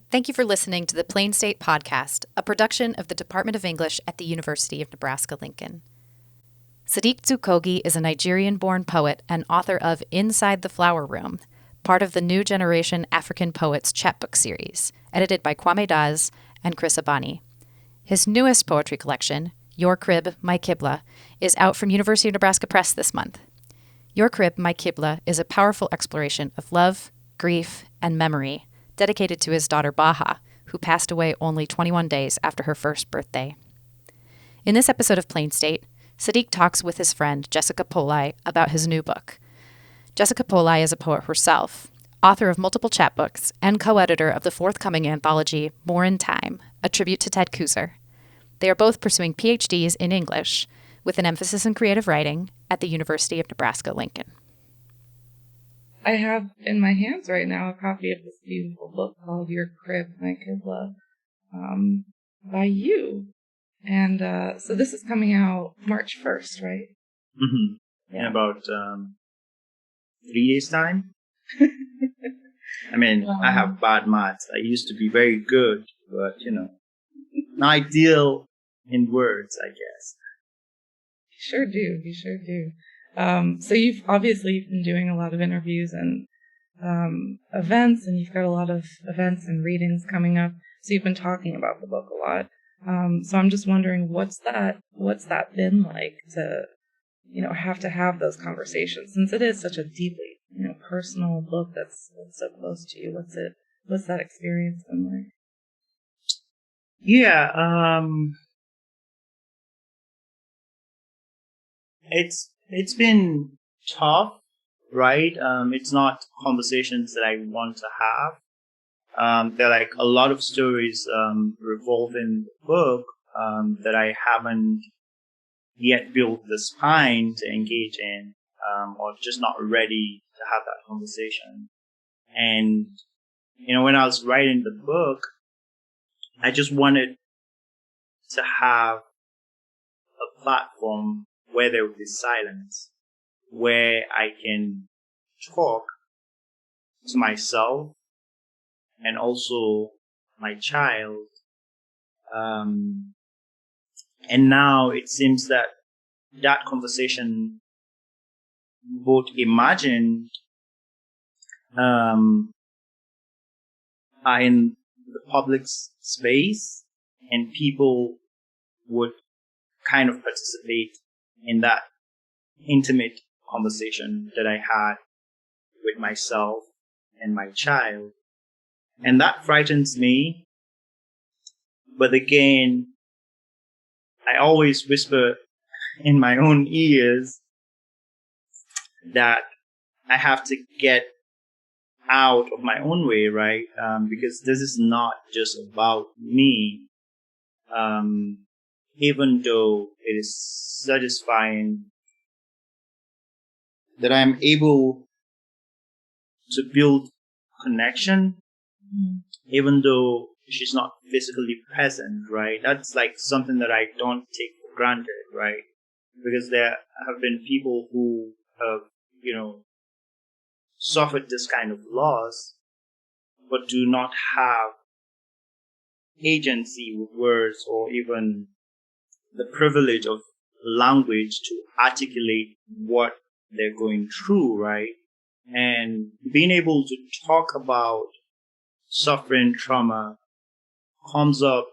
Thank you for listening to the Plain State Podcast, a production of the Department of English at the University of Nebraska-Lincoln. Saddiq Dzukogi is a Nigerian-born poet and author of Inside the Flower Room, part of the New Generation African Poets chapbook series, edited by Kwame Daz and Chris Abani. His newest poetry collection, Your Crib, My QIBLA, is out from University of Nebraska Press this month. Your Crib, My QIBLA is a powerful exploration of love, grief, and memory, dedicated to his daughter Baha, who passed away only 21 days after her first birthday. In this episode of Plain State, Saddiq talks with his friend Jessica Poli about his new book. Jessica Poli is a poet herself, author of multiple chapbooks, and co-editor of the forthcoming anthology More in Time, a tribute to Ted Kooser. They are both pursuing Ph.D s in English, with an emphasis in creative writing at the University of Nebraska-Lincoln. I have in my hands right now a copy of this beautiful book called Your Crib, My QIBLA, by you. And so this is coming out March 1st, right? Mm-hmm. Yeah. In about 3 days' time. I mean, I have bad maths. I used to be very good, but, ideal in words, I guess. You sure do. So you've been doing a lot of interviews and events, and you've got a lot of events and readings coming up. So you've been talking about the book a lot. So I'm just wondering, what's that been like to, have to have those conversations, since it is such a deeply, personal book that's so close to you. What's that experience been like? Yeah, It's been tough, right? It's not conversations that I want to have. There are like a lot of stories revolving the book that I haven't yet built the spine to engage in, or just not ready to have that conversation. And, when I was writing the book, I just wanted to have a platform where there will be silence, where I can talk to myself and also my child. And now it seems that conversation both imagined are in the public space, and people would kind of participate in that intimate conversation that I had with myself and my child. And that frightens me. But again, I always whisper in my own ears that I have to get out of my own way, right? Because this is not just about me. Even though it is satisfying that I'm able to build connection, even though she's not physically present, right? That's like something that I don't take for granted, right? Because there have been people who have, suffered this kind of loss, but do not have agency with words or even the privilege of language to articulate what they're going through, right? And being able to talk about suffering, trauma comes up,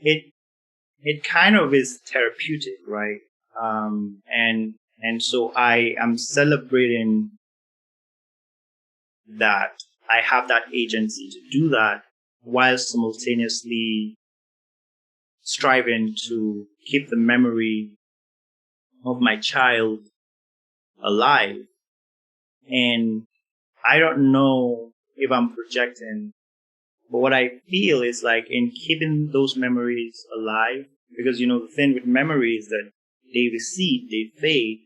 it kind of is therapeutic, right? And so I am celebrating that I have that agency to do that, while simultaneously striving to keep the memory of my child alive. And I don't know if I'm projecting But what I feel is like in keeping those memories alive, because, the thing with memory is that they recede, they fade.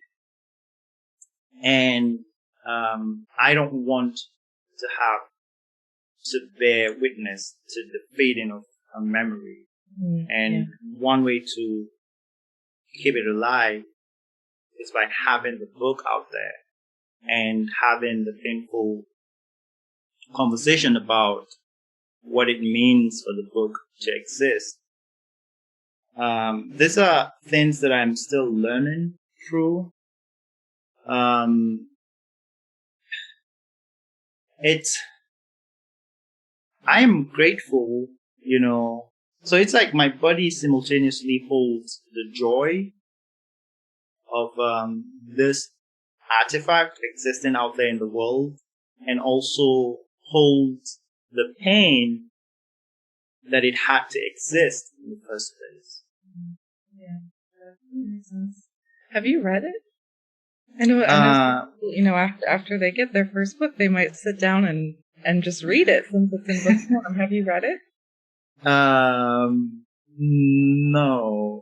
And I don't want to have to bear witness to the fading of a memory. And one way to keep it alive is by having the book out there and having the painful conversation about what it means for the book to exist. These are things that I'm still learning through. I'm grateful, so it's like my body simultaneously holds the joy of this artifact existing out there in the world, and also holds the pain that it had to exist in the first place. Yeah, that makes sense. Have you read it? I know some people, after they get their first book, they might sit down and just read it since it's in book form. Have you read it? No.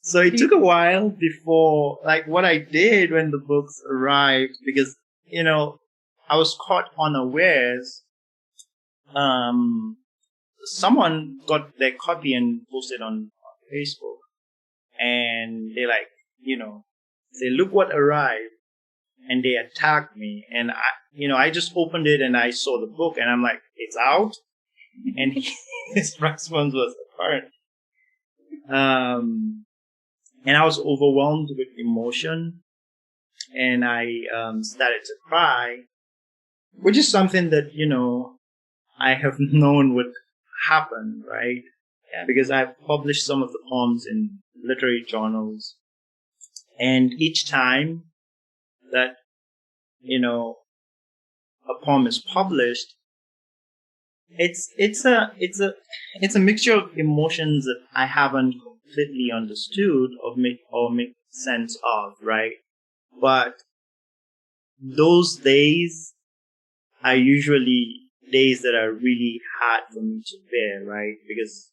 So it took a while before, like, what I did when the books arrived, because, I was caught unawares. Someone got their copy and posted on Facebook, and they say, look what arrived, and they attacked me, and I just opened it and I saw the book, and I'm like, it's out, and his response was apparent. And I was overwhelmed with emotion, and I started to cry, which is something that, I have known would happen, right? Yeah. Because I've published some of the poems in literary journals, and each time that, a poem is published, it's a mixture of emotions that I haven't completely understood or make sense of, right? But those days are usually days that are really hard for me to bear, right? Because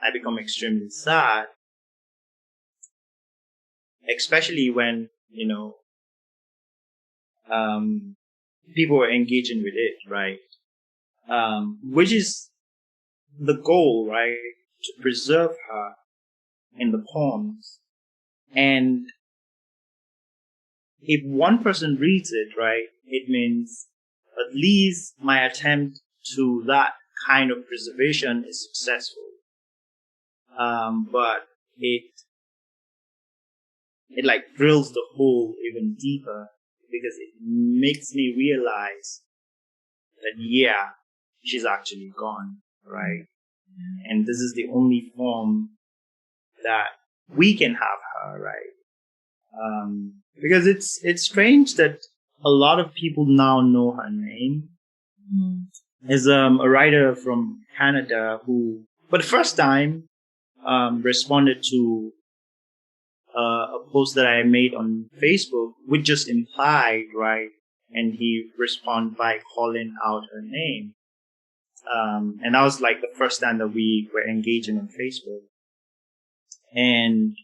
I become extremely sad, especially when, people are engaging with it, right? Which is the goal, right? To preserve her in the poems. And if one person reads it, right, it means at least my attempt to that kind of preservation is successful. But it like drills the hole even deeper, because it makes me realize that, yeah, she's actually gone, right? And this is the only form that we can have her, right? Because it's strange that a lot of people now know her name. There's a writer from Canada who, for the first time, responded to a post that I made on Facebook, which just implied, right? And he responded by calling out her name. And that was like the first time that we were engaging on Facebook. And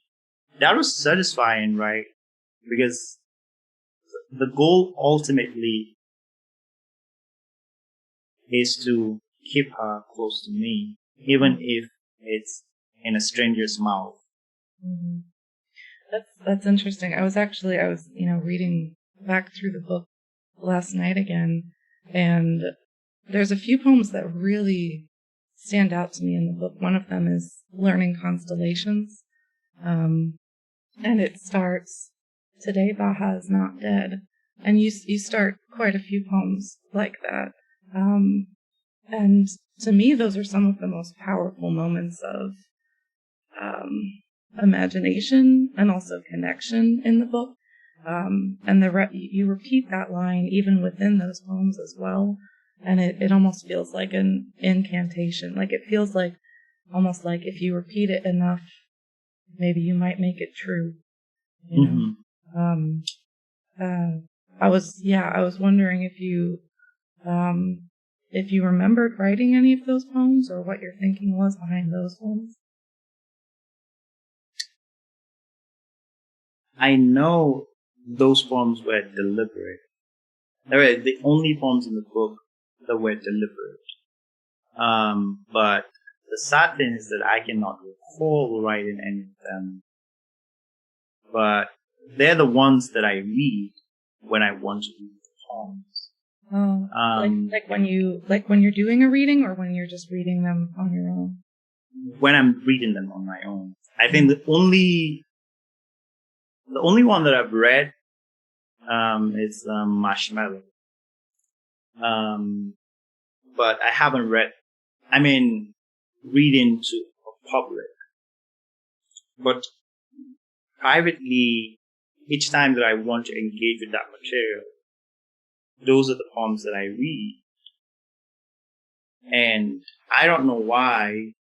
that was satisfying, right? Because the goal ultimately is to keep her close to me, even if it's in a stranger's mouth. Mm-hmm. That's interesting. I was reading back through the book last night again, and there's a few poems that really stand out to me in the book. One of them is Learning Constellations, and it starts, "Today Baha is not dead," and you start quite a few poems like that. And to me, those are some of the most powerful moments of imagination and also connection in the book. And you repeat that line even within those poems as well. And it almost feels like an incantation. Like, it feels like almost like if you repeat it enough, maybe you might make it true. You know? I was wondering if you if you remembered writing any of those poems or what your thinking was behind those poems? I know those poems were deliberate. They were the only poems in the book that were deliberate. But the sad thing is that I cannot recall writing any of them. But they're the ones that I read when I want to read the poems. Oh, like when you're doing a reading, or when you're just reading them on your own? When I'm reading them on my own. I think the only one that I've read is Marshmallow. But I haven't read, reading to a public. But privately, each time that I want to engage with that material, those are the poems that I read. And I don't know why.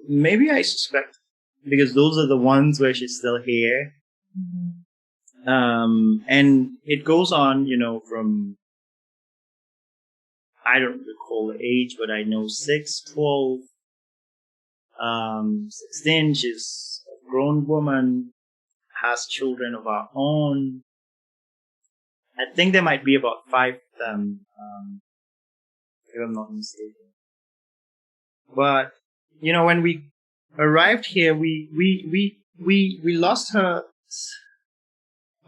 Maybe I suspect because those are the ones where she's still here. Mm-hmm. And it goes on, from, I don't recall the age, but I know 6, 12, 16, she's a grown woman, has children of her own. I think there might be about 5 of them, if I'm not mistaken. But, when we arrived here, we lost her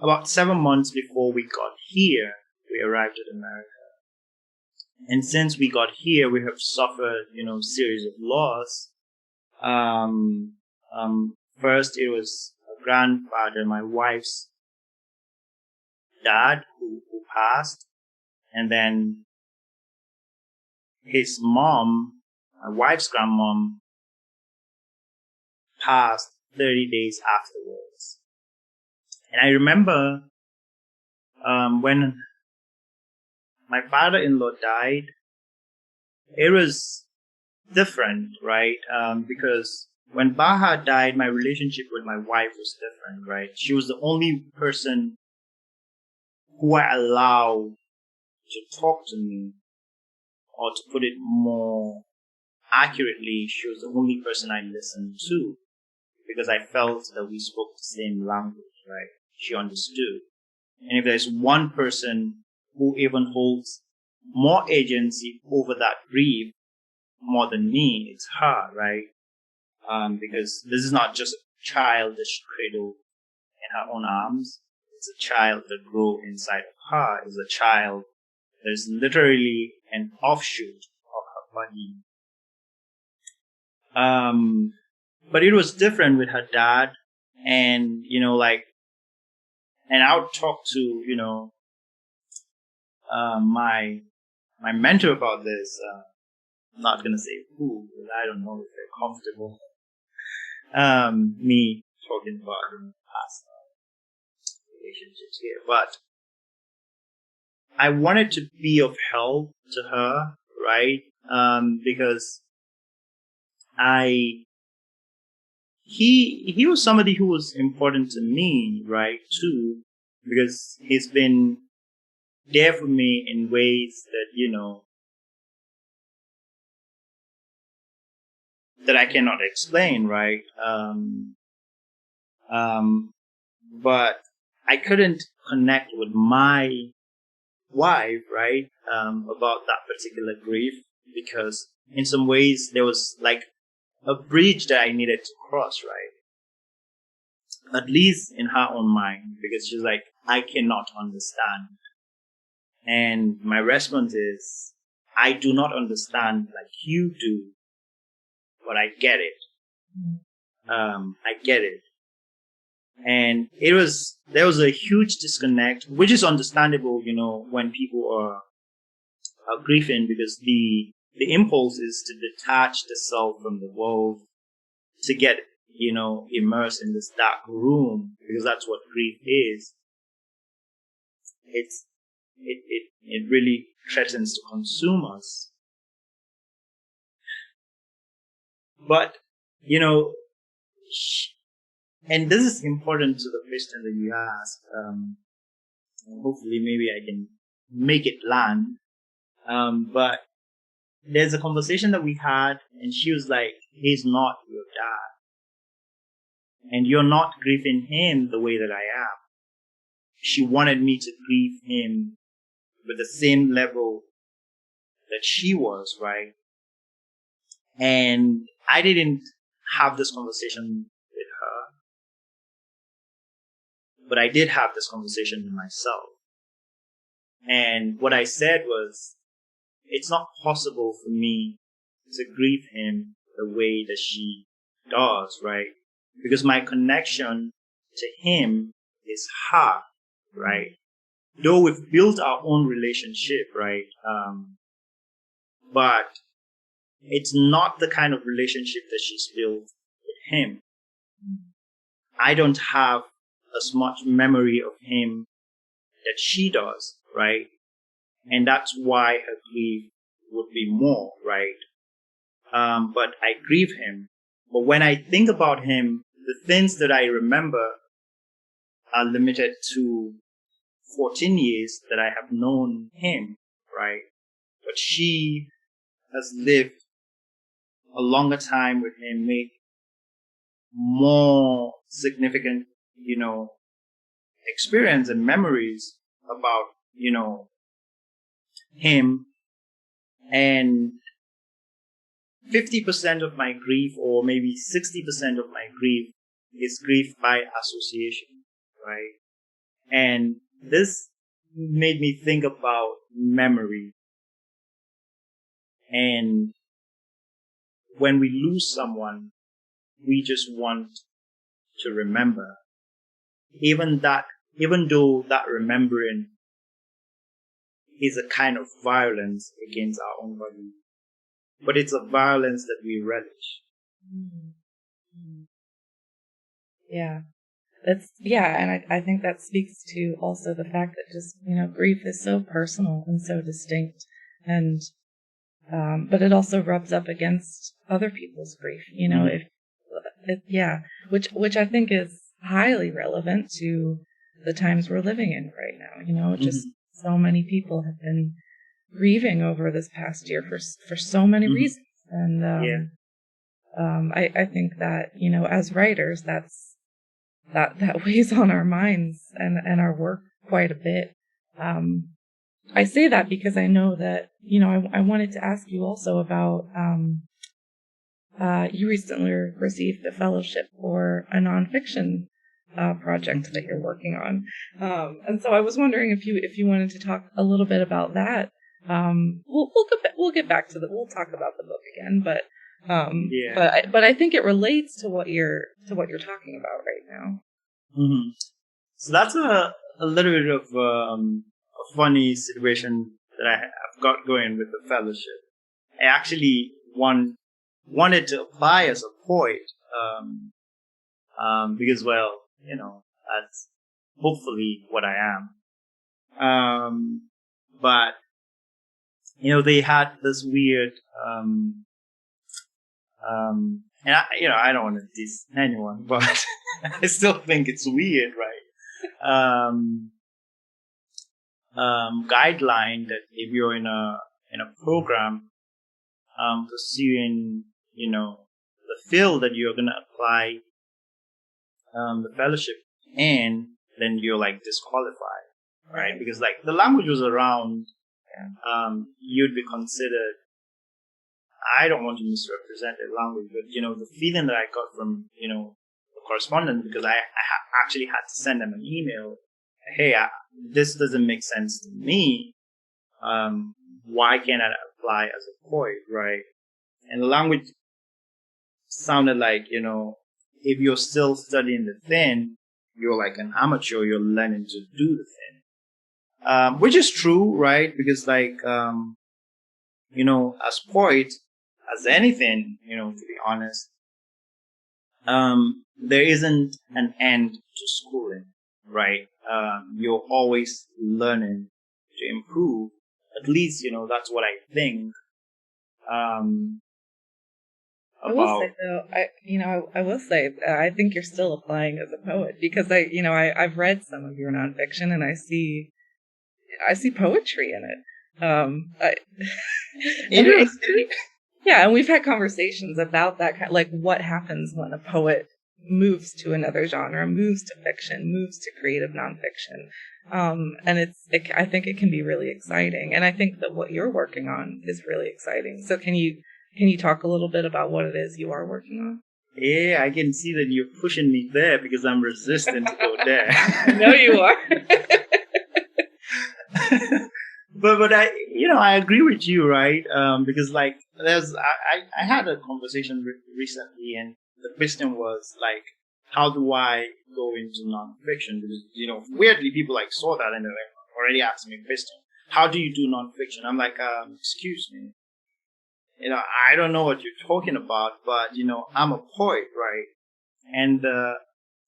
about 7 months before we got here. We arrived at America. And since we got here, we have suffered, series of loss. First, it was a grandfather, my wife's dad, who passed. And then his mom, my wife's grandmom, passed 30 days afterwards. And I remember when my father-in-law died, it was different, right? Because when Baha died, my relationship with my wife was different, right? She was the only person who I allowed to talk to me, or to put it more accurately, she was the only person I listened to, because I felt that we spoke the same language, right? She understood. And if there's one person who even holds more agency over that grief more than me, it's her, right? Because this is not just a child that she cradled in her own arms. It's a child that grew inside of her. It's a child that is literally an offshoot of her body. But it was different with her dad, and and I would talk to my mentor about this. I'm not gonna say who, because I don't know if they're comfortable. Me talking about past relationships here, but I wanted to be of help to her, right? Because he was somebody who was important to me, right, too, because he's been there for me in ways that, that I cannot explain, right? But I couldn't connect with my wife, right, about that particular grief, because in some ways there was like a bridge that I needed to cross, right? At least in her own mind, because she's like, I cannot understand. And my response is, I do not understand like you do, but I get it. I get it. And there was a huge disconnect, which is understandable, when people are grieving, because the impulse is to detach the self from the world, to get, immersed in this dark room, because that's what grief is. It really threatens to consume us. But, and this is important to the question that you asked, and hopefully maybe I can make it land. But there's a conversation that we had, and she was like, he's not your dad. And you're not grieving him the way that I am. She wanted me to grieve him with the same level that she was, right? And I didn't have this conversation with her, but I did have this conversation with myself. And what I said was, it's not possible for me to grieve him the way that she does, right? Because my connection to him is hard, right? Though we've built our own relationship, right? But it's not the kind of relationship that she's built with him. I don't have as much memory of him that she does, right? And that's why her grief would be more, right? But I grieve him. But when I think about him, the things that I remember are limited to 14 years that I have known him, right? But she has lived a longer time with him, made more significant, experience and memories about, him. And 50% of my grief, or maybe 60% of my grief, is grief by association, right? And this made me think about memory. And when we lose someone, we just want to remember. Even though that remembering is a kind of violence against our own body, but it's a violence that we relish. Mm-hmm. Yeah. And I think that speaks to also the fact that just, grief is so personal and so distinct, and, but it also rubs up against other people's grief, which I think is highly relevant to the times we're living in right now. Just so many people have been grieving over this past year for so many reasons. And, I think that, as writers, that weighs on our minds and our work quite a bit. I say that because I know that, I wanted to ask you also about, you recently received a fellowship for a nonfiction project that you're working on. And so I was wondering if you wanted to talk a little bit about that. We'll get back to we'll talk about the book again, but I think it relates to what you're talking about right now. Mm-hmm. So that's a little bit of a funny situation that I've got going with the fellowship. I actually wanted to apply as a poet, because, well, that's hopefully what I am. But they had this weird, and I don't want to diss anyone, but I still think it's weird, right? Guideline that if you're in a program, pursuing, the field that you're going to apply, the fellowship in, then you're like disqualified, right? Because like the language was around, you'd be considered, I don't want to misrepresent the language, but the feeling that I got from the correspondent, because I actually had to send them an email, hey, this doesn't make sense to me, why can't I apply as a poet, right? And the language sounded like, if you're still studying the thing, you're like an amateur, you're learning to do the thing. Which is true, right? Because like, as poets, as anything, to be honest, there isn't an end to schooling, right? You're always learning to improve. At least, that's what I think. I will say though, I think you're still applying as a poet, because I've read some of your nonfiction and I see poetry in it. I, It yeah, and we've had conversations about that, like what happens when a poet moves to another genre, moves to fiction, moves to creative nonfiction. And I think it can be really exciting. And I think that what you're working on is really exciting. So can you talk a little bit about what it is you are working on? Yeah, I can see that you're pushing me there because I'm resistant to go there. I know you are. But I agree with you, right? Because like I had a conversation recently, and the question was like, how do I go into nonfiction? Because weirdly people like saw that and they're like already asking me a question. How do you do nonfiction? I'm like, excuse me. I don't know what you're talking about, but I'm a poet, right? And the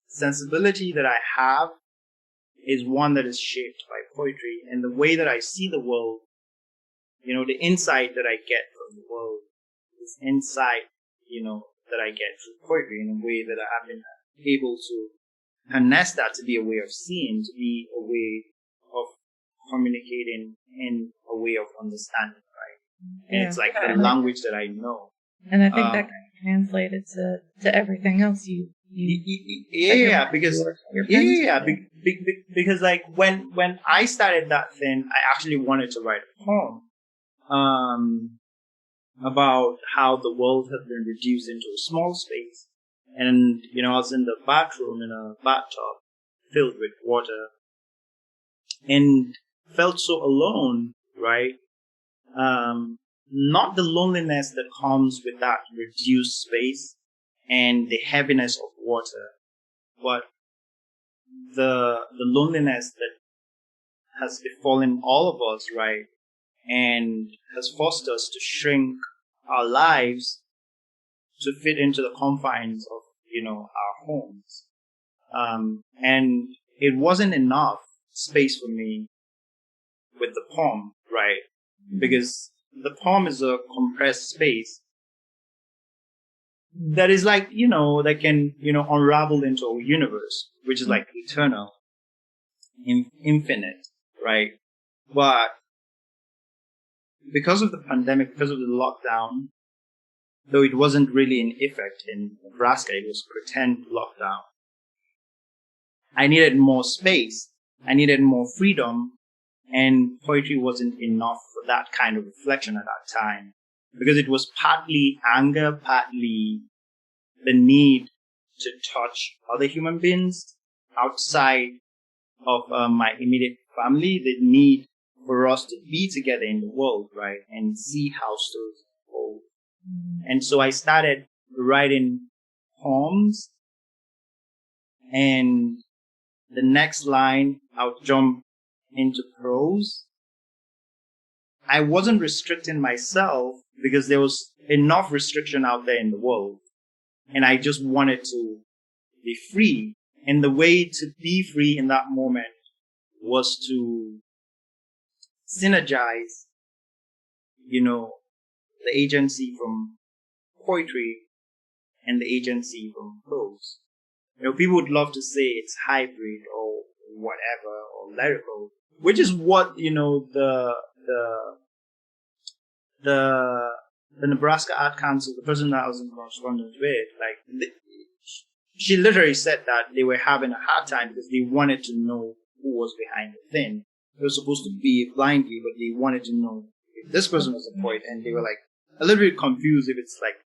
sensibility that I have is one that is shaped by poetry, and the way that I see the world, the insight that I get from the world is insight, that I get through poetry in a way that I've been able to harness that to be a way of seeing, to be a way of communicating, and a way of understanding, right? And it's like the language that I know. And I think that kind of translated to everything else because like when I started that thing, I actually wanted to write a poem about how the world had been reduced into a small space, and I was in the bathroom in a bathtub filled with water and felt so alone, right? Not the loneliness that comes with that reduced space and the heaviness of water, but the loneliness that has befallen all of us, right? And has forced us to shrink our lives to fit into the confines of, our homes. And it wasn't enough space for me with the poem, right? Because the poem is a compressed space that is like, that can, unravel into a universe, which is like eternal, infinite, right? But because of the pandemic, because of the lockdown, though it wasn't really in effect in Nebraska, it was pretend lockdown. I needed more space. I needed more freedom. And poetry wasn't enough for that kind of reflection at that time. Because it was partly anger, partly the need to touch other human beings outside of my immediate family, the need for us to be together in the world, right? And see how stories unfold. And so I started writing poems, and the next line, I'll jump into prose. I wasn't restricting myself because there was enough restriction out there in the world. And I just wanted to be free. And the way to be free in that moment was to synergize, the agency from poetry and the agency from prose. People would love to say it's hybrid or whatever, or lyrical, which is what, the Nebraska Art Council, the person that I was in correspondence with, she literally said that they were having a hard time because they wanted to know who was behind the thing. It was supposed to be blindly, but they wanted to know if this person was a poet, and they were like a little bit confused if it's like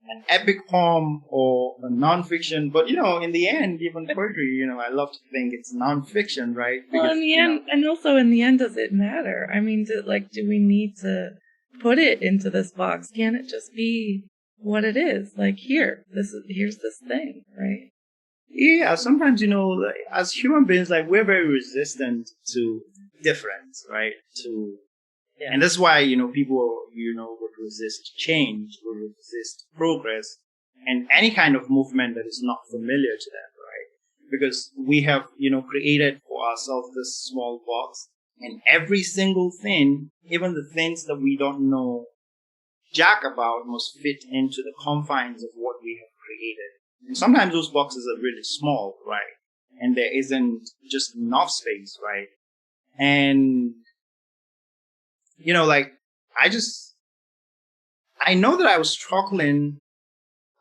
an epic poem or a nonfiction. But in the end, even poetry, I love to think it's nonfiction, right? Because, well, in the end, and also in the end, does it matter? I mean, do we need to put it into this box? Can it just be what it is? Like, here's this thing, right? Yeah, sometimes, as human beings, we're very resistant to difference, right? And that's why, people, would resist change, would resist progress, and any kind of movement that is not familiar to them, right? Because we have, created for ourselves this small box, and every single thing, even the things that we don't know jack about, must fit into the confines of what we have created. And sometimes those boxes are really small, right? And there isn't just enough space, right? And like, I know that I was struggling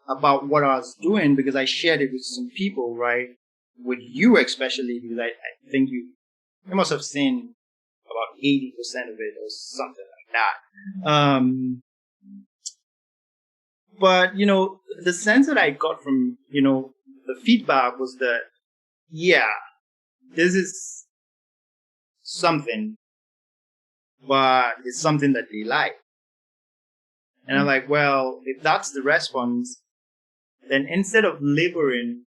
about what I was doing because I shared it with some people, right? With you especially, because I think you must have seen about 80% of it or something like that. But, the sense that I got from, the feedback was that, yeah, this is something, but it's something that they like. And I'm like, well, if that's the response, then instead of laboring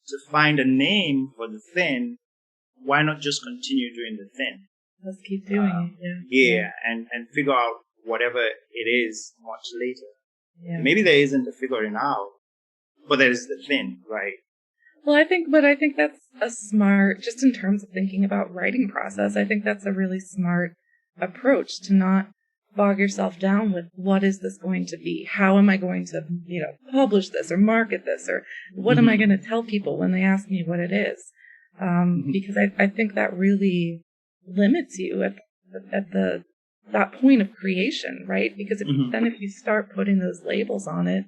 to find a name for the thing, why not just continue doing the thing? Let's keep doing it. Yeah, and figure out whatever it is much later. Yeah. Maybe there isn't a figuring out, but there is the thing, right? Well, I think that's a smart, just in terms of thinking about writing process, I think that's a really smart approach to not bog yourself down with what is this going to be? How am I going to, publish this or market this, or what am I going to tell people when they ask me what it is? Because I think that really limits you at that point of creation, right? Because if you start putting those labels on it,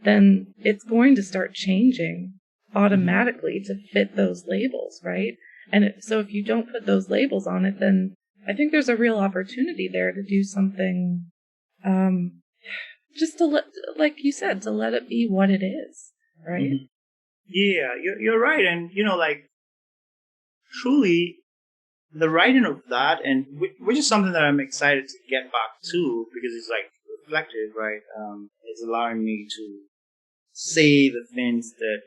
then it's going to start changing automatically to fit those labels, right? And so if you don't put those labels on it, then I think there's a real opportunity there to do something, just to like you said, to let it be what it is, right? Yeah, you're right. And, truly, the writing of that, and which is something that I'm excited to get back to, because it's like reflective, right? It's allowing me to say the things that,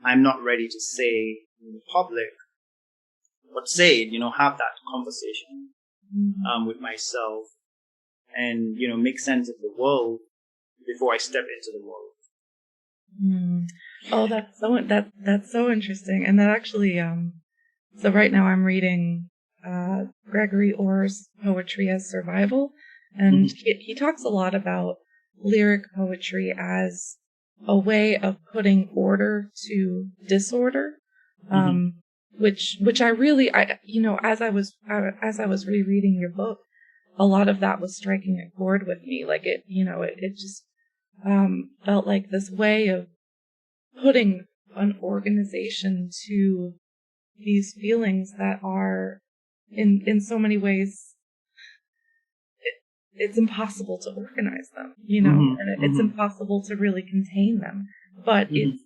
I'm not ready to say in the public, but say it, have that conversation with myself and, make sense of the world before I step into the world. Oh, that's so interesting. And that actually, so right now I'm reading Gregory Orr's Poetry as Survival, and he talks a lot about lyric poetry as a way of putting order to disorder, which I really, as I was rereading your book, a lot of that was striking a chord with me. Like it just felt like this way of putting an organization to these feelings that are in so many ways it's impossible to organize them, and it's impossible to really contain them. But it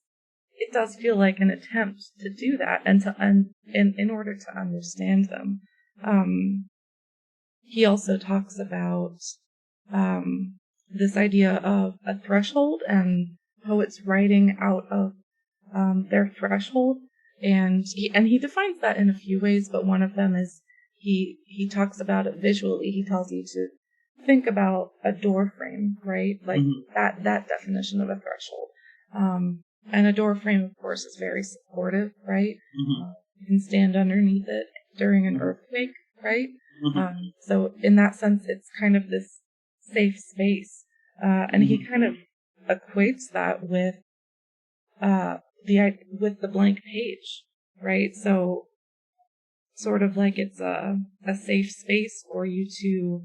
does feel like an attempt to do that and in order to understand them. He also talks about this idea of a threshold and poets writing out of their threshold. And he defines that in a few ways, but one of them is he talks about it visually. He tells you to think about a door frame, right? Like that definition of a threshold. And a door frame, of course, is very supportive, right? You can stand underneath it during an earthquake, right? So in that sense, it's kind of this safe space. And he kind of equates that with the blank page, right? So sort of like it's a safe space for you to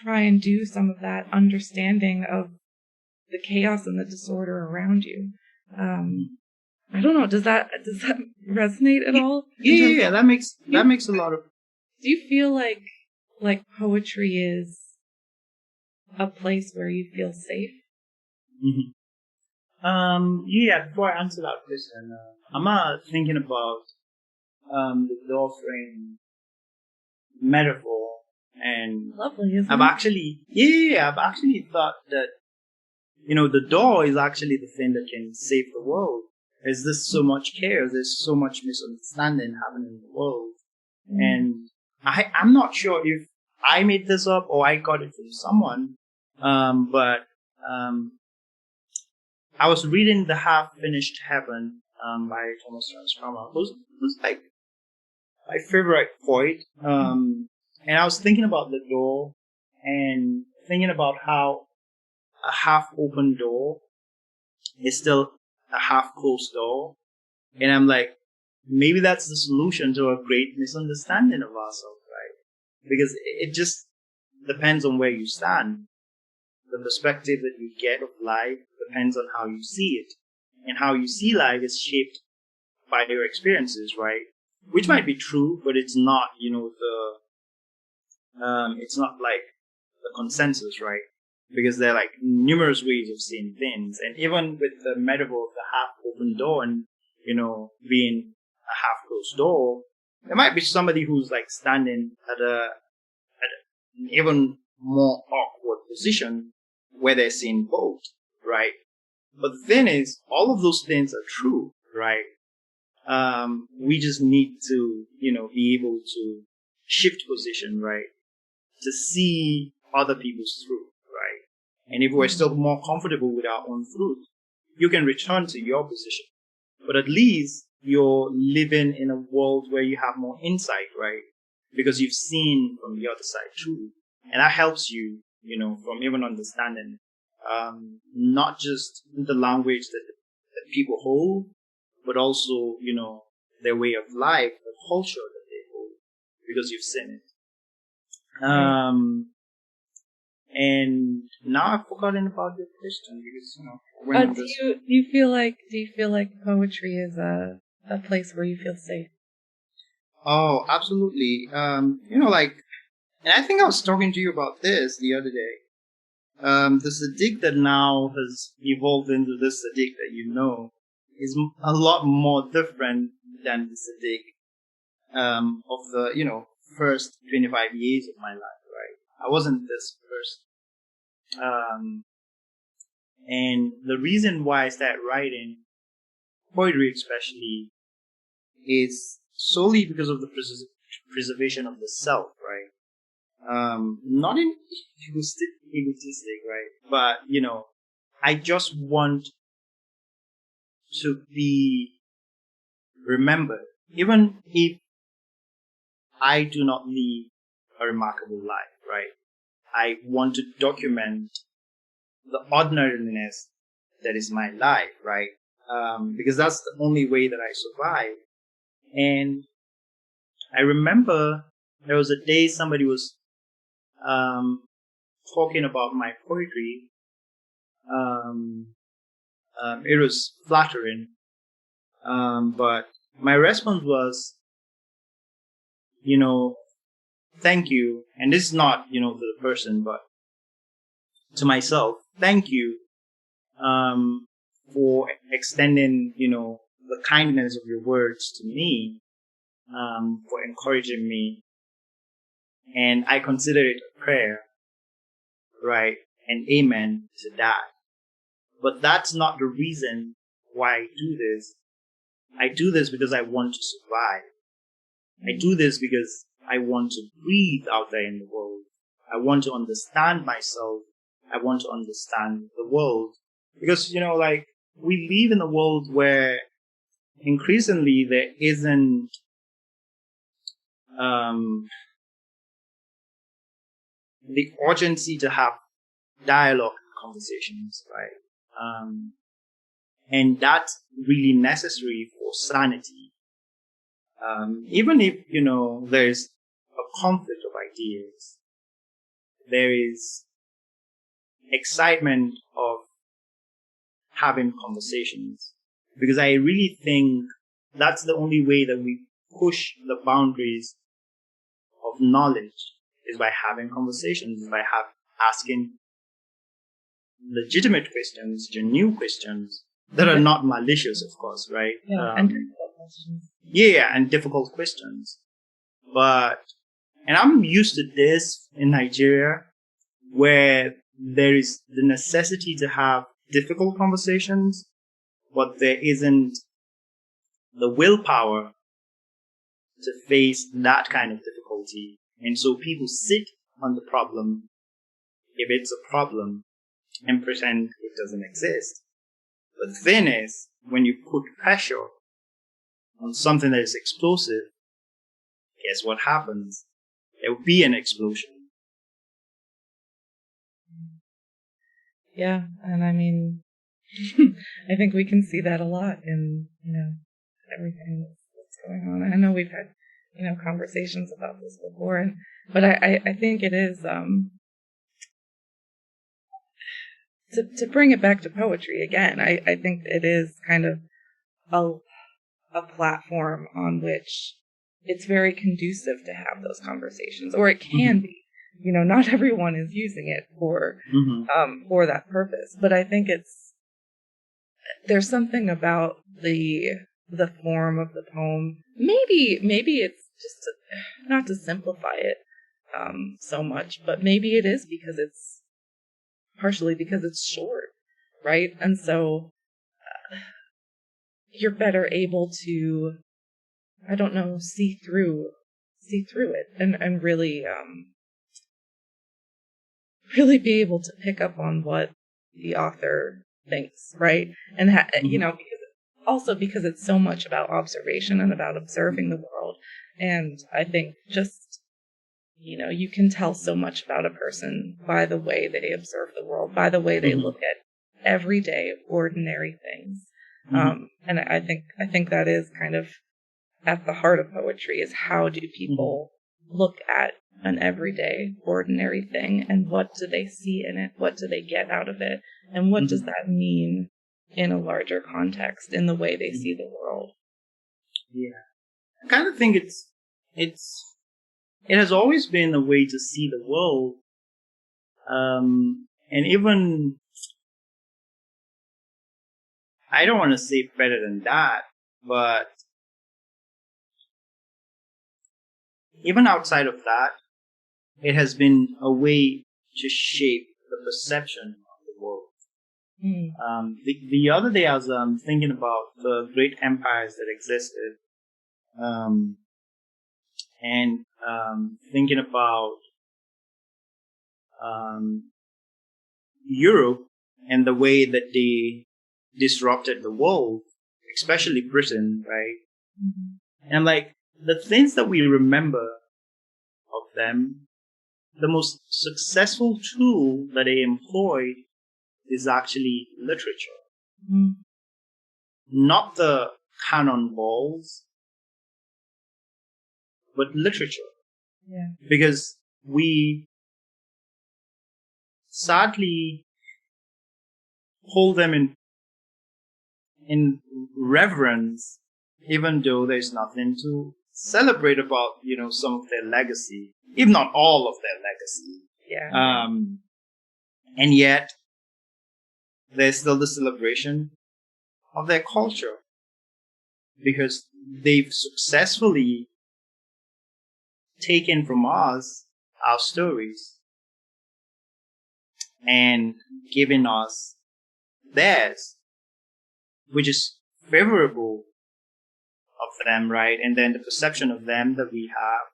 try and do some of that understanding of the chaos and the disorder around you. I don't know. Does that resonate at all? Yeah. That makes a lot of. Do you feel like poetry is a place where you feel safe? Yeah. Before I answer that question, I'm thinking about the door frame metaphor, and lovely, isn't I've it? I've actually thought that the door is actually the thing that can save the world. There's just so much chaos. There's so much misunderstanding happening in the world, and I'm not sure if I made this up or I got it from someone, but I was reading The Half-Finished Heaven by Thomas Transformer, who's like my favorite poet. And I was thinking about the door and thinking about how a half-open door is still a half-closed door. And I'm like, maybe that's the solution to a great misunderstanding of ourselves, right? because it just depends on where you stand. The perspective that you get of life depends on how you see it. And how you see life is shaped by your experiences, right? Which might be true, but it's not, it's not like the consensus, right? Because there are like numerous ways of seeing things. And even with the metaphor of the half-open door and, being a half-closed door, there might be somebody who's like standing at an even more awkward position where they're seeing both, right? But the thing is, all of those things are true, right? We just need to, be able to shift position, right? To see other people's truth, right? And if we're still more comfortable with our own truth, you can return to your position. But at least you're living in a world where you have more insight, right? Because you've seen from the other side too. And that helps you, from even understanding, not just the language that people hold, but also, their way of life, the culture that they hold, because you've seen it. And now I've forgotten about the question because, do you feel like poetry is a place where you feel safe? Oh, absolutely. And I think I was talking to you about this the other day. The Saddiq that now has evolved into this Saddiq that is a lot more different than the Saddiq of the first 25 years of my life, right? I wasn't this person. And the reason why I started writing poetry especially is solely because of the preservation of the self, right? Not in egotistic, right? But, I just want to be remembered, even if I do not live a remarkable life, right? I want to document the ordinariness that is my life, right? Because that's the only way that I survive. And I remember there was a day somebody was talking about my poetry. It was flattering, but my response was, thank you. And this is not, to the person, but to myself. Thank you for extending, the kindness of your words to me, for encouraging me. And I consider it a prayer, right? And amen to that. But that's not the reason why I do this. I do this because I want to survive. I do this because I want to breathe out there in the world. I want to understand myself. I want to understand the world. Because, we live in a world where increasingly there isn't the urgency to have dialogue conversations, right? And that's really necessary for sanity. Even if, there's a conflict of ideas, there is excitement of having conversations. Because I really think that's the only way that we push the boundaries of knowledge, is by having conversations, by asking legitimate questions, genuine questions that are not malicious, of course, right? Yeah, and difficult questions. Yeah, and difficult questions. And I'm used to this in Nigeria, where there is the necessity to have difficult conversations, but there isn't the willpower to face that kind of difficulty. And so people sit on the problem, if it's a problem, and pretend it doesn't exist. But the thing is, when you put pressure on something that is explosive, guess what happens? There will be an explosion. Yeah, and I mean, I think we can see that a lot in, everything that's going on. I know we've had conversations about this before, but I think it is, to bring it back to poetry again, I think it is kind of a platform on which it's very conducive to have those conversations, or it can be. Not everyone is using it for that purpose, but I think there's something about the form of the poem. Maybe it's just not to simplify it so much, but maybe it is partially because it's short, right? And so you're better able to, I don't know, see through it and really be able to pick up on what the author thinks, right? And because it's so much about observation and about observing the world. And I think just, you can tell so much about a person by the way they observe the world, by the way they look at everyday, ordinary things. And I think that is kind of at the heart of poetry, is how do people look at an everyday, ordinary thing, and what do they see in it? What do they get out of it? And what does that mean in a larger context, in the way they see the world? Yeah. I kind of think it has always been a way to see the world. And even, I don't want to say better than that, but even outside of that, it has been a way to shape the perception of the world. The other day I was thinking about the great empires that existed, and thinking about Europe and the way that they disrupted the world, especially Britain, right? And I'm like, the things that we remember of them, the most successful tool that they employed is actually literature. Not the cannonballs, but literature. Yeah. Because we sadly hold them in reverence, even though there's nothing to celebrate about, some of their legacy, if not all of their legacy. Yeah. And yet, there's still the celebration of their culture, because they've successfully taken from us our stories and given us theirs, which is favorable of them, right? And then the perception of them that we have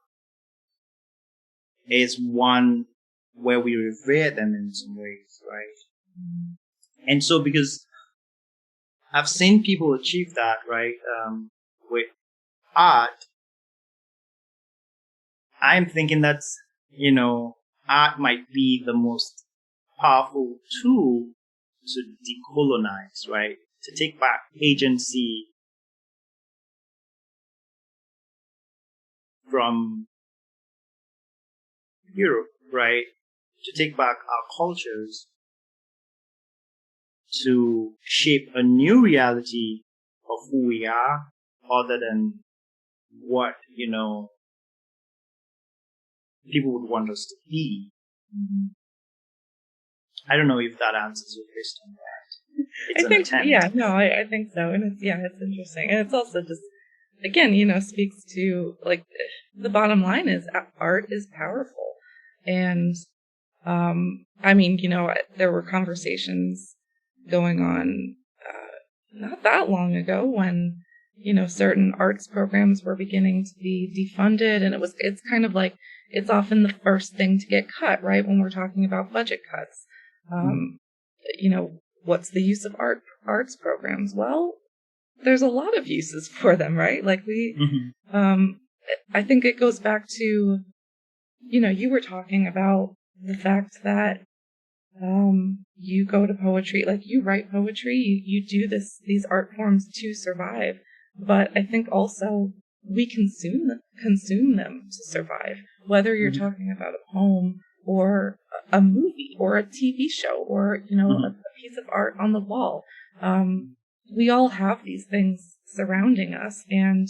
is one where we revere them in some ways, right? And so, because I've seen people achieve that, right, with art, I'm thinking that's, art might be the most powerful tool to decolonize, right? To take back agency from Europe, right? To take back our cultures, to shape a new reality of who we are, other than what, people would want us to be. I don't know if that answers your question. I think so. And it's interesting. And it's also just, again, speaks to, like, the bottom line is art is powerful. And, there were conversations going on, not that long ago when, certain arts programs were beginning to be defunded. And it's kind of like, it's often the first thing to get cut, right? When we're talking about budget cuts. What's the use of arts programs? Well, there's a lot of uses for them, right? Like I think it goes back to, you were talking about the fact that, you go to poetry, like you write poetry, you do these art forms to survive. But I think also we consume them to survive, whether you're talking about a poem or a movie or a TV show or, you know, a piece of art on the wall. We all have these things surrounding us, and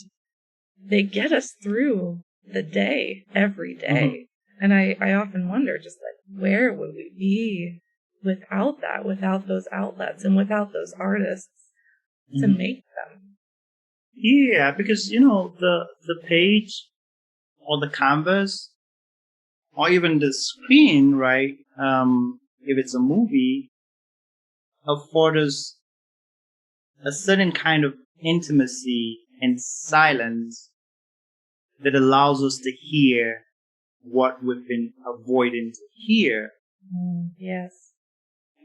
they get us through the day, every day. And I often wonder, just like, where would we be without that, without those outlets and without those artists to make them? Yeah, because, you know, the page or the canvas or even the screen, right? If it's a movie, afford us a certain kind of intimacy and silence that allows us to hear what we've been avoiding to hear. Yes.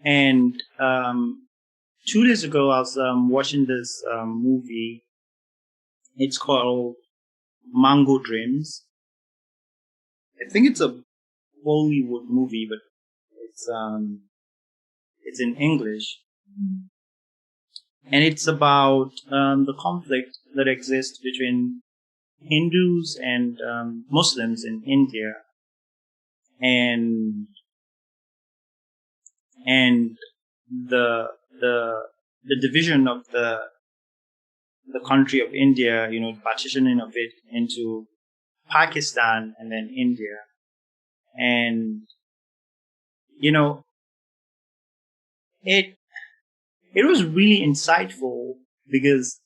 And 2 days ago, I was watching this movie. It's called Mango Dreams. I think it's a Bollywood movie, but it's in English. And it's about the conflict that exists between Hindus and Muslims in India, and the division of the country of India, you know, partitioning of it into Pakistan and then India. And, you know, it was really insightful because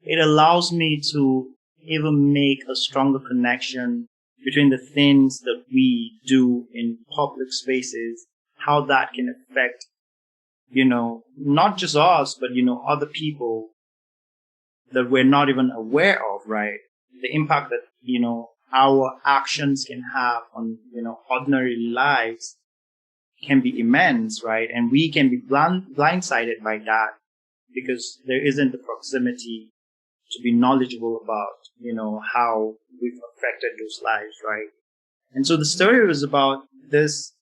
it allows me to even make a stronger connection between the things that we do in public spaces, how that can affect, you know, not just us, but, you know, other people that we're not even aware of, right? The impact that, you know, our actions can have on, you know, ordinary lives can be immense, right? And we can be blindsided by that because there isn't the proximity to be knowledgeable about, you know, how we've affected those lives, right? And so the story was about this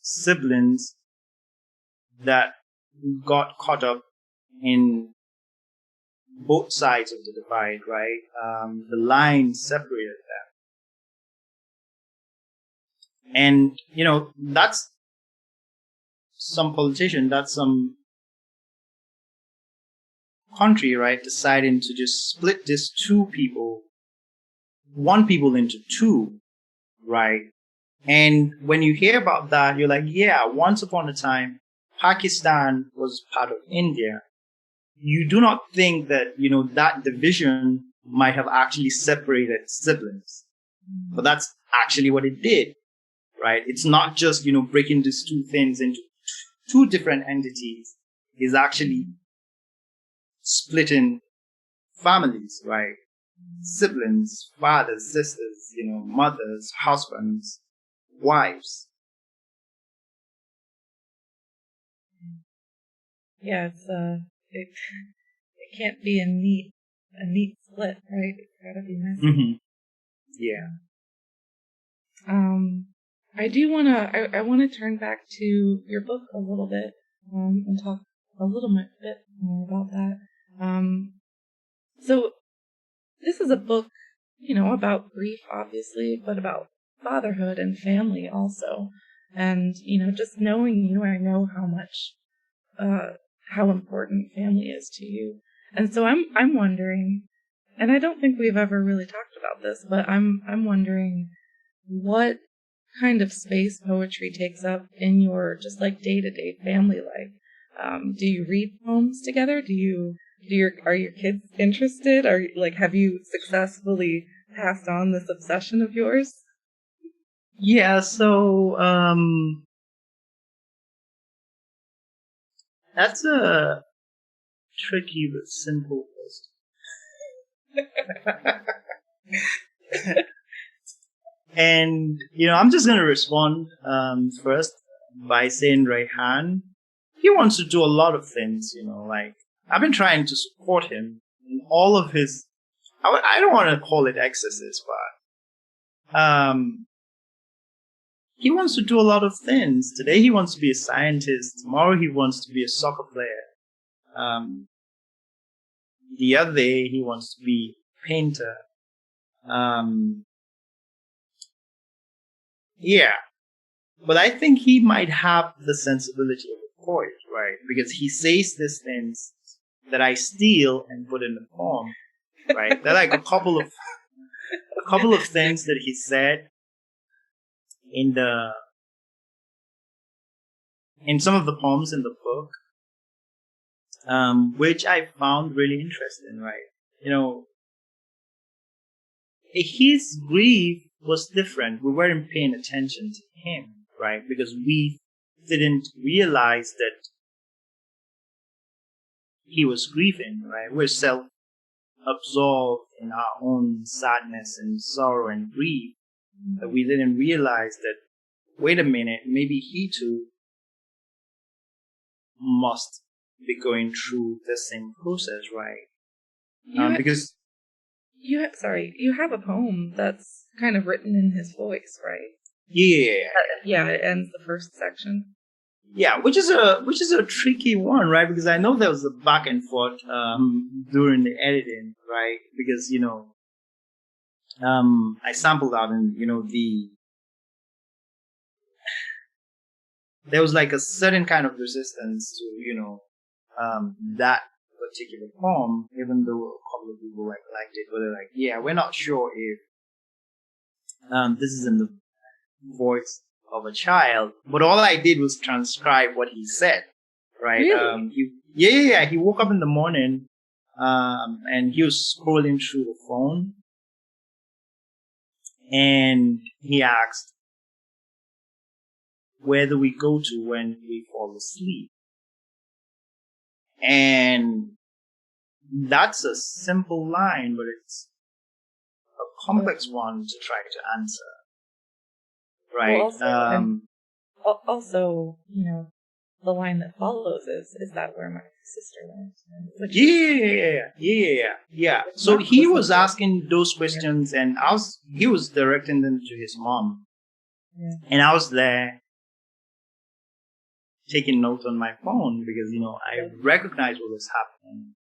siblings that got caught up in both sides of the divide, right? The line separated them. And, you know, that's some politician, that's some country, right, deciding to just split this one people into two, right? And when you hear about that, you're like, yeah, once upon a time, Pakistan was part of India. You do not think that, you know, that division might have actually separated siblings. But that's actually what it did, right? It's not just, you know, breaking these two things into two different entities. It's actually splitting families, right? Siblings, fathers, sisters, you know, mothers, husbands, wives. Yeah, it can't be a neat split, right? It's gotta be messy. Yeah. I do I wanna turn back to your book a little bit, and talk a little bit more about that. So this is a book, you know, about grief, obviously, but about fatherhood and family also. And, you know, just knowing you, I know how much, how important family is to you. And so I'm wondering, and I don't think we've ever really talked about this, but I'm wondering what kind of space poetry takes up in your just like day-to-day family life. Do you read poems together? Are your kids interested? Have you successfully passed on this obsession of yours? Yeah, so that's a tricky but simple question. And, you know, I'm just going to respond first by saying Rayhan, he wants to do a lot of things, you know, like I've been trying to support him in all of his, I don't want to call it excesses, but he wants to do a lot of things. Today he wants to be a scientist. Tomorrow he wants to be a soccer player. The other day he wants to be a painter. Yeah, but I think he might have the sensibility of a poet, right? Because he says these things that I steal and put in the poem, right? There are like a couple of things that he said in some of the poems in the book, which I found really interesting, right? You know, his grief was different. We weren't paying attention to him, right? Because we didn't realize that he was grieving, right? We're self-absorbed in our own sadness and sorrow and grief, that we didn't realize that, wait a minute, maybe he too must be going through the same process, right? Because you have a poem that's kind of written in his voice, right? Yeah, it ends the first section. Yeah, which is a tricky one, right? Because I know there was a back and forth during the editing, right? Because I sampled out, and there was like a certain kind of resistance to that particular poem, even though a couple of people liked it, but they're like, yeah, we're not sure if this is in the voice of a child. But all I did was transcribe what he said, right? Really? He woke up in the morning, and he was scrolling through the phone, and he asked, where do we go to when we fall asleep? And that's a simple line, but it's a complex one to try to answer, right? Well, also, the line that follows is that where my sister went? Yeah. So he was asking those questions, and he was directing them to his mom, and I was there taking notes on my phone because I recognized what was happening,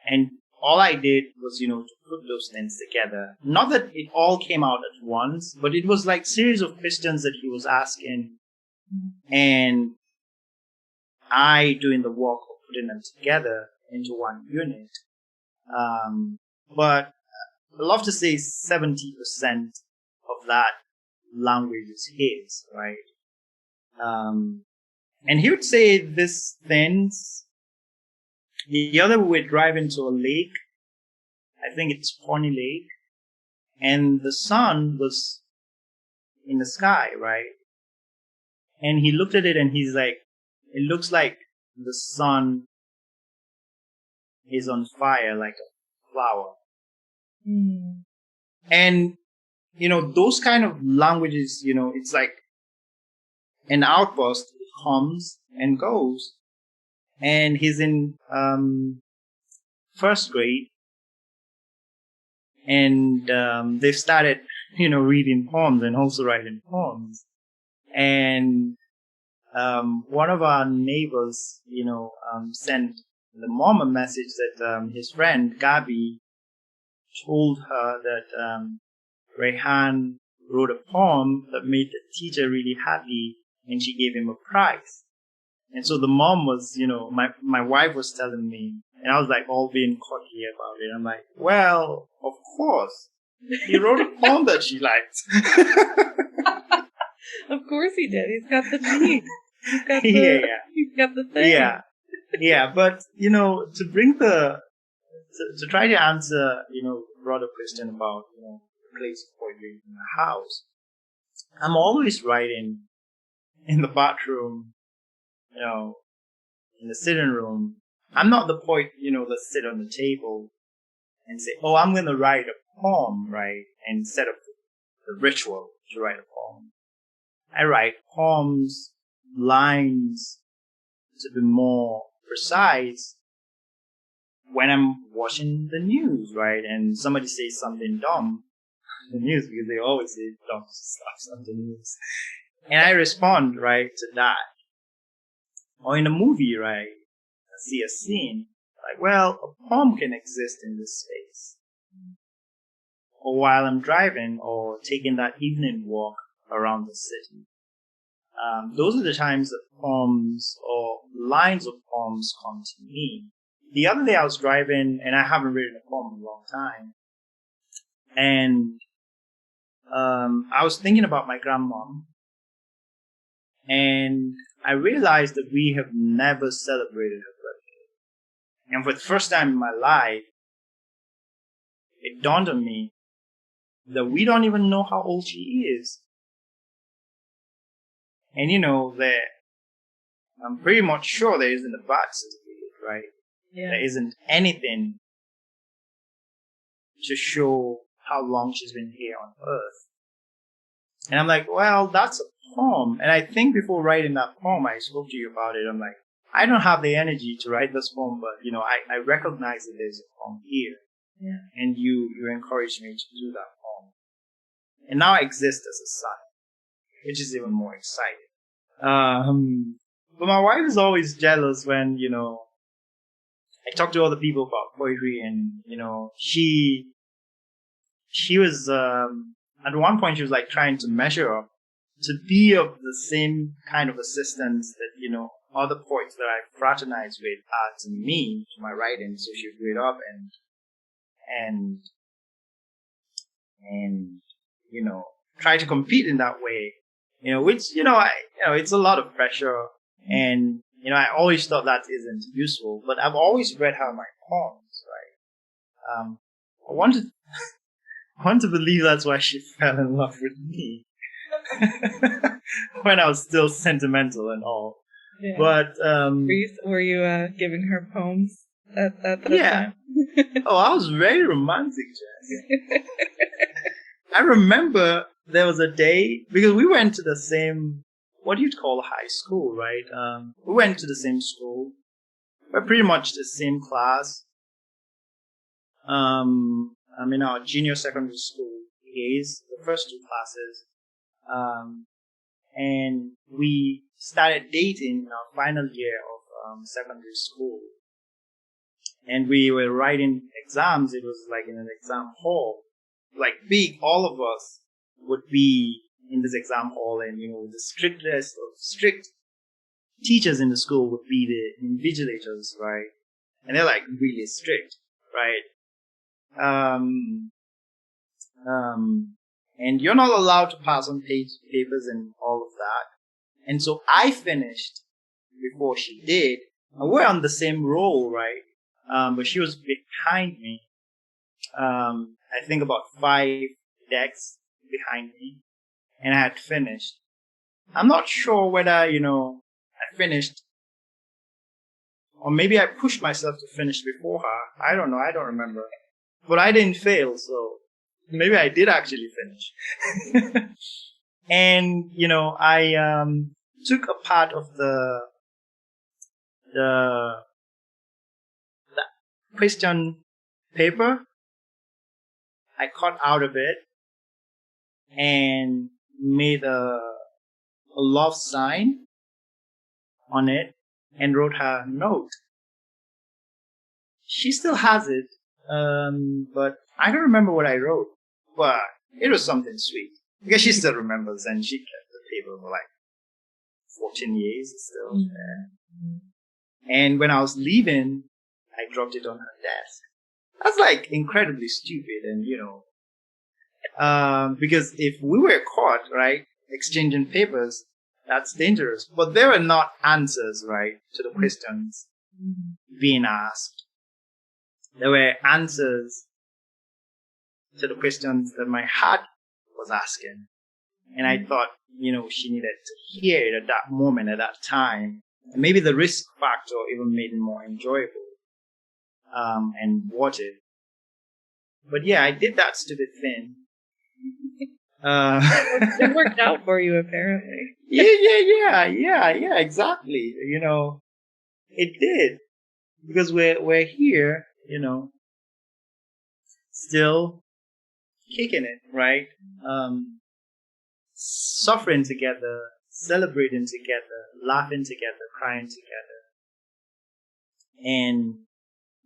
and all I did was to put those things together. Not that it all came out at once, but it was like series of questions that he was asking, and I doing the work of putting them together into one unit. But I love to say 70% of that language is his, right? And he would say these things. The other we were driving to a lake. I think it's Pony Lake. And the sun was in the sky, right? And he looked at it and he's like, it looks like the sun is on fire like a flower. Mm. And, those kind of languages, it's like an outburst. It comes and goes. And he's in first grade. And they've started, reading poems and also writing poems. And one of our neighbors, sent the mom a message that his friend Gabi told her that Rehan wrote a poem that made the teacher really happy, and she gave him a prize. And so the mom was, my wife was telling me, and I was like all being cocky about it. I'm like, well, of course, he wrote a poem that she liked. Of course he did. He's got the need. He's got the thing. Yeah. But to bring to try to answer broader question about the place of poetry in the house, I'm always writing in the bathroom, in the sitting room. I'm not the poet that sit on the table and say, oh, I'm going to write a poem, right? And set up the ritual to write a poem. I write poems, lines, to be more precise, when I'm watching the news, right? And somebody says something dumb in the news, because they always say dumb stuff on the news. And I respond, right, to that. Or in a movie, right? I see a scene Like, well, a poem can exist in this space. Or while I'm driving or taking that evening walk around the city. Those are the times that poems or lines of poems come to me. The other day I was driving, and I haven't written a poem in a long time, and I was thinking about my grandmom, and I realized that we have never celebrated her birthday. And for the first time in my life, it dawned on me that we don't even know how old she is. And I'm pretty much sure there isn't a birth certificate, right? Yeah. There isn't anything to show how long she's been here on Earth. And I'm like, well, that's a poem. And I think before writing that poem, I spoke to you about it. I'm like, I don't have the energy to write this poem, but, I recognize that there's a poem here. Yeah. And you encouraged me to do that poem. And now I exist as a son, which is even more exciting. But my wife is always jealous when, I talk to other people about poetry, and, she was, at one point she was like trying to measure up to be of the same kind of assistance that, other poets that I fraternize with are to me, to my writing. So she would read up and try to compete in that way, which, it's a lot of pressure. And, I always thought that isn't useful, but I've always read her my poems, right? I want to believe that's why she fell in love with me when I was still sentimental and all. Yeah. But, were you giving her poems at that yeah. time? Oh, I was very romantic, Jess. I remember there was a day, because we went to the same, what do you call high school, right? We went to the same school. We're pretty much the same class. I'm in our junior secondary school days, the first two classes. And we started dating in our final year of secondary school. And we were writing exams. It was like in an exam hall. Like big, all of us would be in this exam hall, and the strictest of strict teachers in the school would be the invigilators, right? And they're like really strict, right? And you're not allowed to pass on papers and all of that. And so I finished before she did, and we're on the same roll, right? But she was behind me. I think about 5 decks behind me, and I had finished. I'm not sure whether, I finished, or maybe I pushed myself to finish before her. I don't know. I don't remember. But I didn't fail, so maybe I did actually finish. And, I took a part of the question paper. I cut out of it and made a love sign on it and wrote her a note. She still has it, but I don't remember what I wrote, but it was something sweet. Because she still remembers, and she kept the paper for like 14 years. It's still there. And when I was leaving, I dropped it on her desk. That's like incredibly stupid, and because if we were caught, right, exchanging papers, that's dangerous. But there were not answers, right, to the questions being asked. There were answers to the questions that my heart was asking. And I thought, she needed to hear it at that moment, at that time. And maybe the risk factor even made it more enjoyable. And worth it. But yeah, I did that stupid thing. It worked out for you, apparently. Yeah, exactly. It did. Because we're here, still kicking it, right? Suffering together, celebrating together, laughing together, crying together. And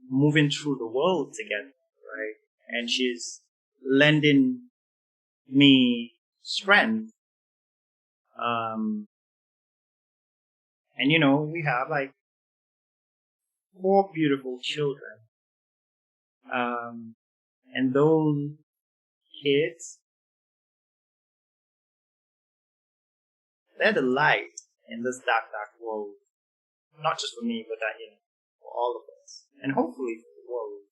moving through the world together, right? And she's lending me strength. And we have like 4 beautiful children. And those kids, they're the light in this dark, dark world. Not just for me, but for all of us. And hopefully for the world.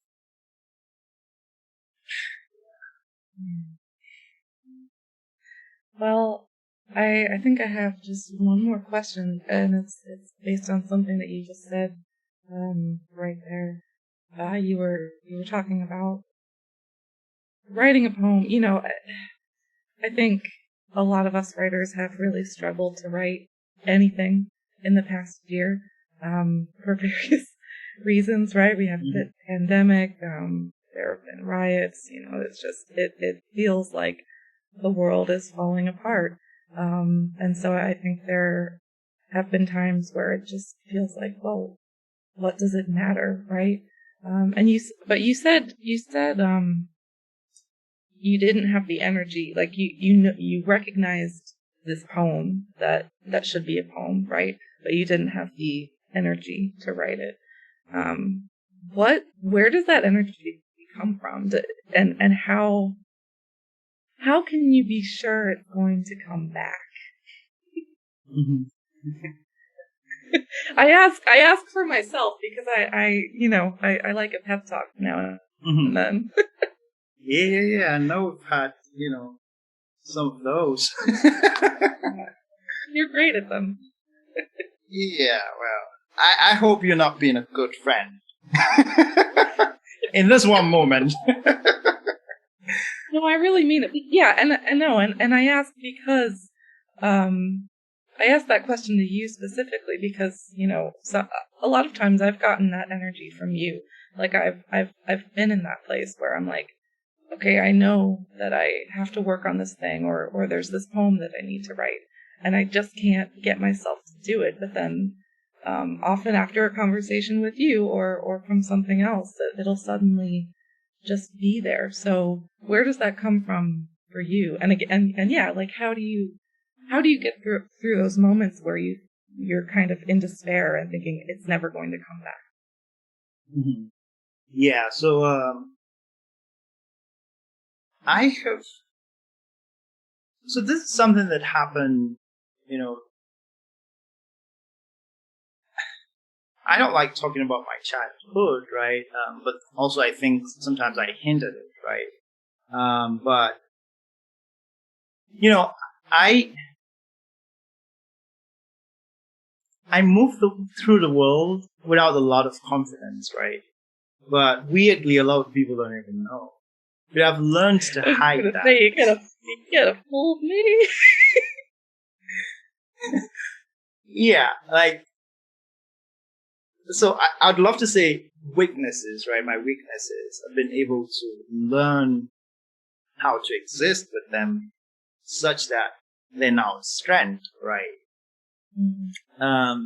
Well, I think I have just one more question, and it's based on something that you just said right there. You were talking about writing a poem. I think a lot of us writers have really struggled to write anything in the past year for various reasons, right? We have the pandemic, there have been riots, it's just, it feels like the world is falling apart. And so I think there have been times where it just feels like, well, what does it matter, right? But you said, you didn't have the energy, like you recognized this poem that should be a poem, right? But you didn't have the energy to write it. Where does that energy come from? And how can you be sure it's going to come back? Mm-hmm. I ask for myself because I like a pep talk now and then. Yeah. I know we've had, some of those. You're great at them. Yeah, well, I hope you're not being a good friend. In this one moment. No, I really mean it. Yeah, and I ask because, I asked that question to you specifically because, so a lot of times I've gotten that energy from you. Like I've been in that place where I'm like, okay, I know that I have to work on this thing or there's this poem that I need to write and I just can't get myself to do it. But then, often after a conversation with you or from something else, it'll suddenly just be there. So where does that come from for you? And again, and yeah, like how do you get through those moments where you're kind of in despair and thinking it's never going to come back? Mm-hmm. Yeah, so so this is something that happened, I don't like talking about my childhood, right? But also I think sometimes I hint at it, right? But, I moved through the world without a lot of confidence, right? But weirdly, a lot of people don't even know. But I've learned to hide that. You gotta fool me. Yeah, like, so I'd love to say weaknesses, right? My weaknesses. I've been able to learn how to exist with them such that they're now a strength, right? Mm-hmm.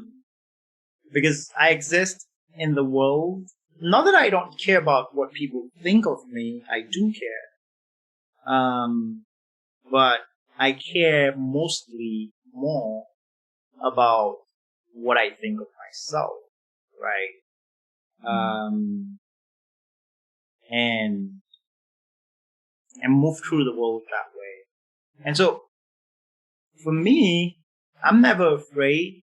Because I exist in the world. Not that I don't care about what people think of me. I do care. But I care mostly more about what I think of myself, right? And move through the world that way. And so, for me, I'm never afraid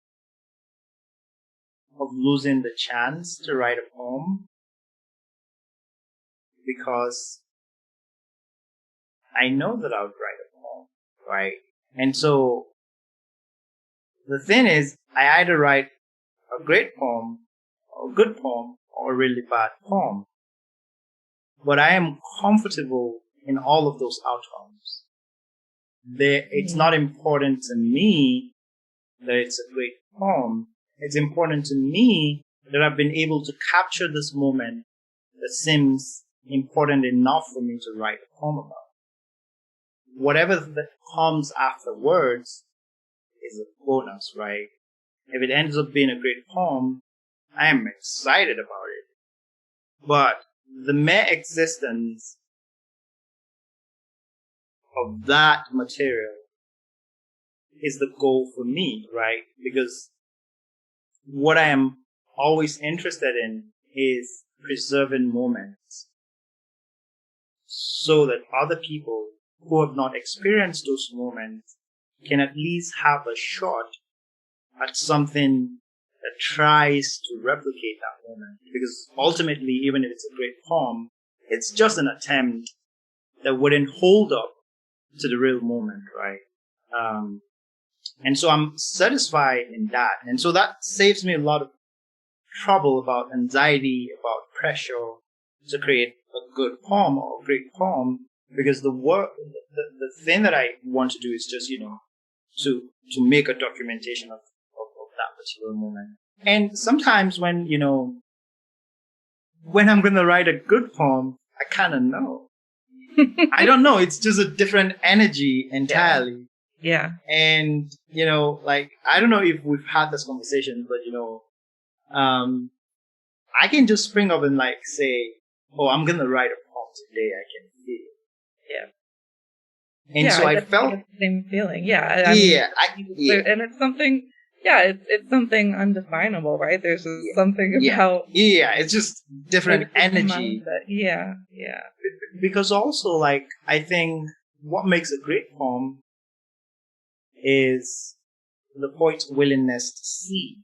of losing the chance to write a poem because I know that I would write a poem, right? And so, the thing is, I either write a great poem, or a good poem, or a really bad poem. But I am comfortable in all of those outcomes. It's not important to me that it's a great poem. It's important to me that I've been able to capture this moment that seems important enough for me to write a poem about. Whatever that comes afterwards is a bonus, right? If it ends up being a great poem, I am excited about it. But the mere existence of that material is the goal for me, right? Because what I am always interested in is preserving moments so that other people who have not experienced those moments can at least have a shot at something that tries to replicate that moment. Because ultimately, even if it's a great poem, it's just an attempt that wouldn't hold up to the real moment, right? And so I'm satisfied in that. And so that saves me a lot of trouble about anxiety, about pressure to create a good poem or a great poem, because the thing that I want to do is just, to make a documentation of that particular moment. And sometimes when I'm going to write a good poem, I kind of know. I don't know. It's just a different energy entirely. Yeah. And, I don't know if we've had this conversation, but, I can just spring up and say, oh, I'm going to write a poem today. I can feel it. Yeah. And so I felt the same feeling. Yeah. And it's something, it's something undefinable, right? There's something about. Yeah. It's just different energy. Yeah. Because also, I think what makes a great poem is the poet's willingness to see,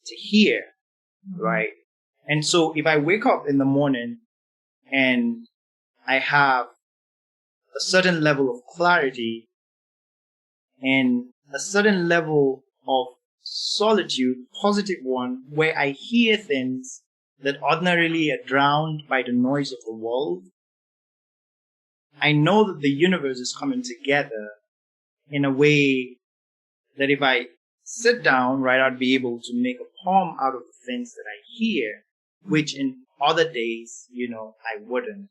to hear, right? And so if I wake up in the morning and I have a certain level of clarity and a certain level of solitude, positive one, where I hear things that ordinarily are drowned by the noise of the world, I know that the universe is coming together in a way that if I sit down, right, I'd be able to make a poem out of the things that I hear, which in other days, I wouldn't.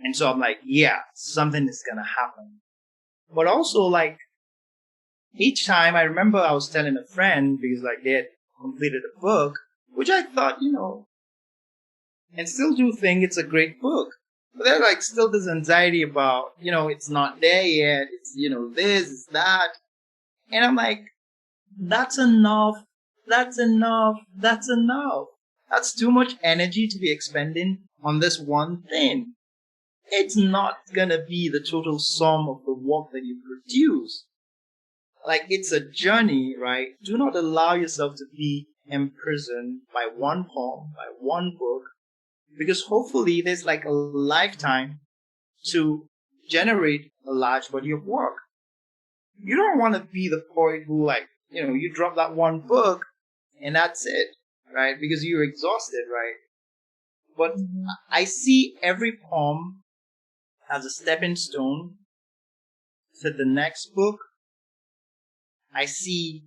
And so I'm like, yeah, something is going to happen. But also, each time I remember I was telling a friend, because they had completed a book, which I thought, and still do think it's a great book. But there's still this anxiety about, it's not there yet. It's, this, it's that. And I'm like, that's enough. That's enough. That's enough. That's too much energy to be expending on this one thing. It's not gonna be the total sum of the work that you produce. It's a journey, right? Do not allow yourself to be imprisoned by one poem, by one book, because hopefully there's a lifetime to generate a large body of work. You don't want to be the poet who you drop that one book and that's it, right? Because you're exhausted, right? But I see every poem as a stepping stone to the next book. I see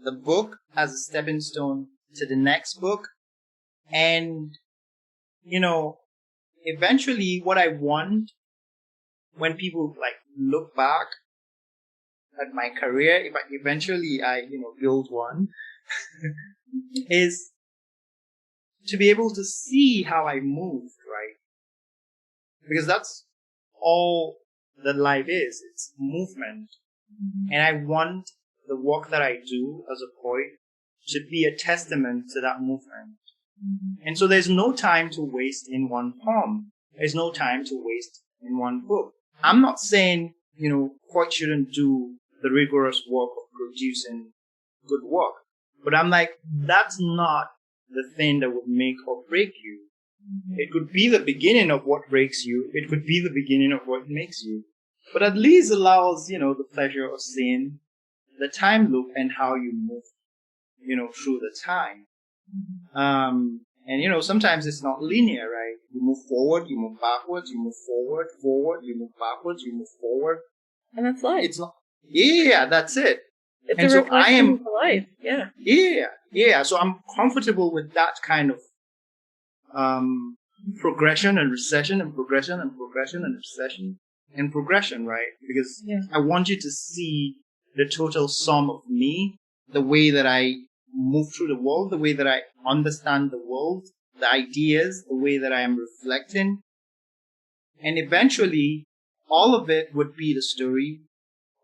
the book as a stepping stone to the next book. And, eventually what I want when people look back at my career, if eventually I build one, is to be able to see how I moved, right? Because that's all that life is. It's movement. And I want the work that I do as a poet to be a testament to that movement. And so there's no time to waste in one poem. There's no time to waste in one book. I'm not saying, poets shouldn't do the rigorous work of producing good work. But I'm like, that's not the thing that would make or break you. It could be the beginning of what breaks you. It could be the beginning of what makes you. But at least allows, the pleasure of seeing the time loop and how you move, through the time. And, sometimes it's not linear, right? You move forward, you move backwards, you move forward, you move backwards, you move forward. And that's life. It's not, yeah, that's it. It's and a so reflection of life, yeah. Yeah. So I'm comfortable with that kind of progression and recession and progression and progression and recession and progression, right? Because I want you to see the total sum of me, the way that I move through the world, the way that I understand the world, the ideas, the way that I am reflecting. And eventually, all of it would be the story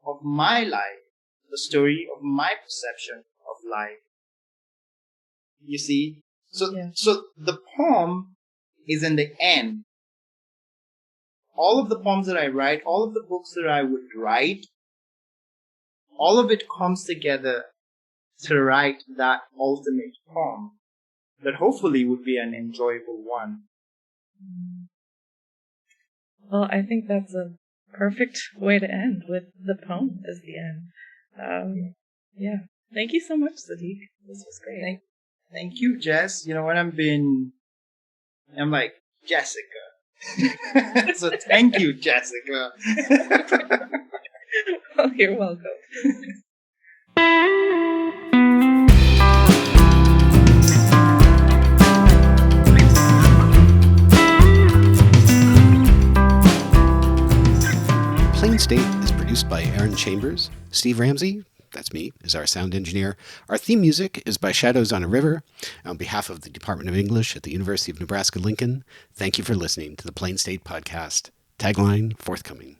of my life, the story of my perception of life. You see? So the poem is in the end. All of the poems that I write, all of the books that I would write, all of it comes together to write that ultimate poem that hopefully would be an enjoyable one. Well, I think that's a perfect way to end, with the poem as the end. Yeah. Thank you so much, Saddiq. This was great. Thank you, Jess. You know, when I'm like, Jessica. So thank you, Jessica. Well, you're welcome. Plain State is produced by Aaron Chambers. Steve Ramsey, that's me, is our sound engineer. Our theme music is by Shadows on a River. On behalf of the Department of English at the University of Nebraska Lincoln, thank you for listening to the Plain State Podcast. Tagline forthcoming.